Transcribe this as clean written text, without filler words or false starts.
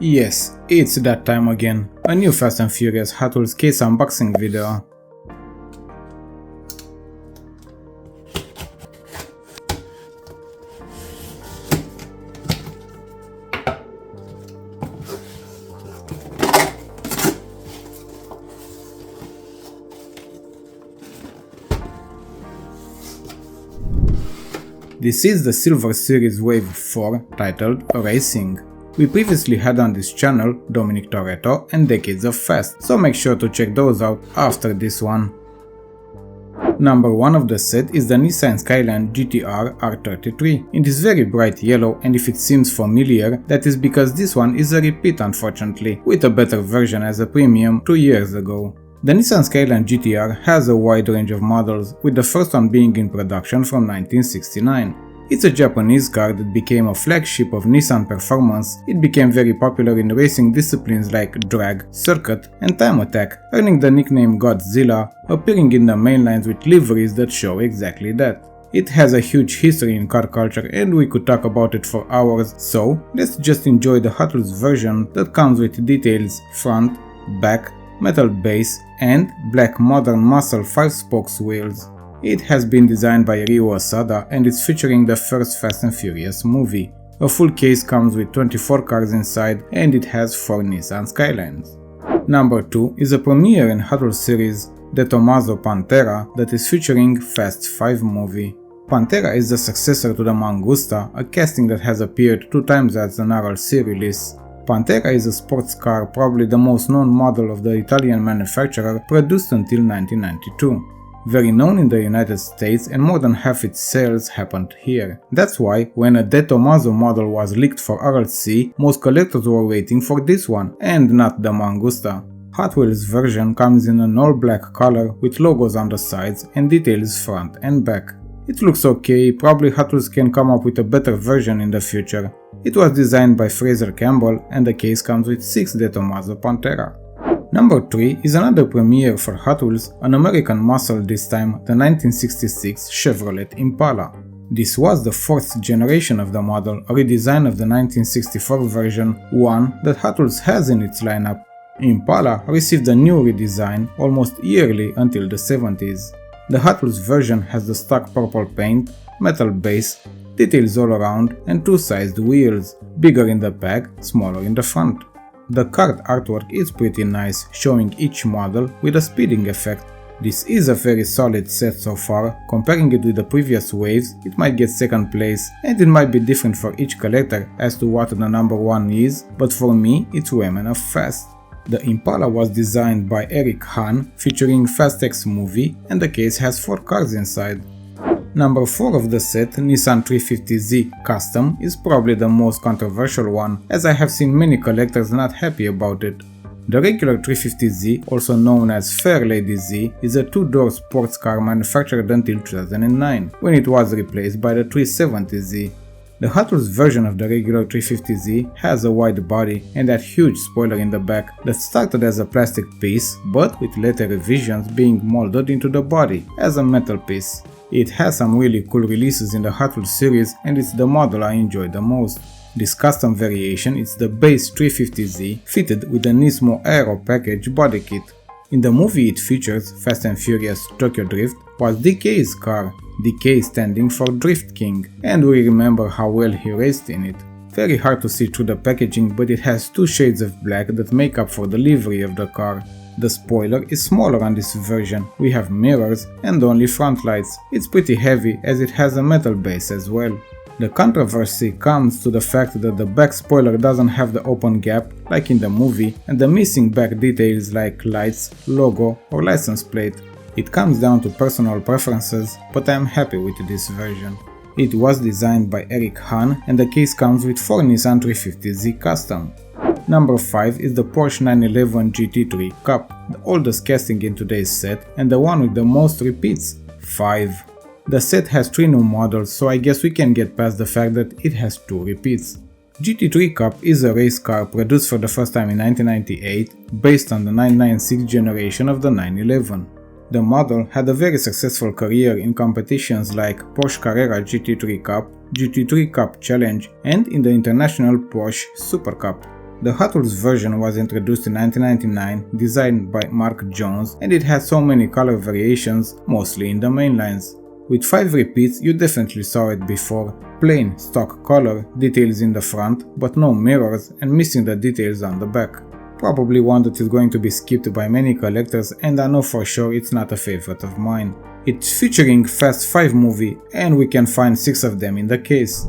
Yes, it's that time again. A new Fast and Furious Hot Wheels case unboxing video. This is the Silver Series Wave 4 titled Racing. We previously had on this channel Dominic Toretto and Decades of Fast, so make sure to check those out after this one. Number 1 of the set is the Nissan Skyline GT-R R33 in this very bright yellow, and if it seems familiar, that is because this one is a repeat unfortunately, with a better version as a premium 2 years ago. The Nissan Skyline GT-R has a wide range of models, with the first one being in production from 1969. It's a Japanese car that became a flagship of Nissan performance. It became very popular in racing disciplines like drag, circuit and time attack, earning the nickname Godzilla, appearing in the main lines with liveries that show exactly that. It has a huge history in car culture and we could talk about it for hours, so let's just enjoy the Hot Wheels version that comes with details front, back, metal base and black modern muscle 5-spokes wheels. It has been designed by Ryo Asada and is featuring the first Fast and Furious movie. A full case comes with 24 cars inside and it has 4 Nissan Skylines. Number 2 is a premiere in Hot Wheels series, De Tomaso Pantera, that is featuring Fast 5 movie. Pantera is the successor to the Mangusta, a casting that has appeared 2 times as an RLC release. Pantera is a sports car, probably the most known model of the Italian manufacturer, produced until 1992. Very known in the United States, and more than half its sales happened here. That's why, when a De Tomaso model was leaked for RLC, most collectors were waiting for this one, and not the Mangusta. Hot Wheels version comes in an all-black color with logos on the sides and details front and back. It looks okay, probably Hot Wheels can come up with a better version in the future. It was designed by Fraser Campbell and the case comes with 6 De Tomaso Pantera. Number 3 is another premiere for Hot Wheels, an American muscle this time, the 1966 Chevrolet Impala. This was the 4th generation of the model, a redesign of the 1964 version, one that Hot Wheels has in its lineup. Impala received a new redesign almost yearly until the 70s. The Hot Wheels version has the stock purple paint, metal base, details all around and 2-sized wheels, bigger in the back, smaller in the front. The card artwork is pretty nice, showing each model with a speeding effect. This is a very solid set so far. Comparing it with the previous waves, it might get second place, and it might be different for each collector as to what the number 1 is, but for me it's Women of Fast. The Impala was designed by Eric Hahn, featuring Fast X movie, and the case has 4 cars inside. Number 4 of the set, Nissan 350Z Custom, is probably the most controversial one, as I have seen many collectors not happy about it. The regular 350Z, also known as Fairlady Z, is a 2-door sports car manufactured until 2009, when it was replaced by the 370Z. The Hot Wheels version of the regular 350Z has a wide body and that huge spoiler in the back that started as a plastic piece, but with later revisions being molded into the body as a metal piece. It has some really cool releases in the Hot Wheels series and it's the model I enjoy the most. This custom variation is the base 350Z fitted with the Nismo Aero Package body kit. In the movie it features Fast and Furious Tokyo Drift was DK's car, DK standing for Drift King, and we remember how well he raced in it. Very hard to see through the packaging, but it has 2 shades of black that make up for the livery of the car. The spoiler is smaller on this version, we have mirrors and only front lights. It's pretty heavy as it has a metal base as well. The controversy comes to the fact that the back spoiler doesn't have the open gap like in the movie and the missing back details like lights, logo or license plate. It comes down to personal preferences, but I am happy with this version. It was designed by Eric Hahn and the case comes with 4 Nissan 350Z Custom. Number 5 is the Porsche 911 GT3 Cup, the oldest casting in today's set and the one with the most repeats, 5. The set has 3 new models, so I guess we can get past the fact that it has 2 repeats. GT3 Cup is a race car produced for the first time in 1998, based on the 996 generation of the 911. The model had a very successful career in competitions like Porsche Carrera GT3 Cup, GT3 Cup Challenge and in the International Porsche Super Cup. The Hot Wheels version was introduced in 1999, designed by Mark Jones, and it had so many color variations, mostly in the main lines. With 5 repeats, you definitely saw it before. Plain, stock color, details in the front, but no mirrors, and missing the details on the back. Probably one that is going to be skipped by many collectors, and I know for sure it's not a favorite of mine. It's featuring Fast 5 movie, and we can find 6 of them in the case.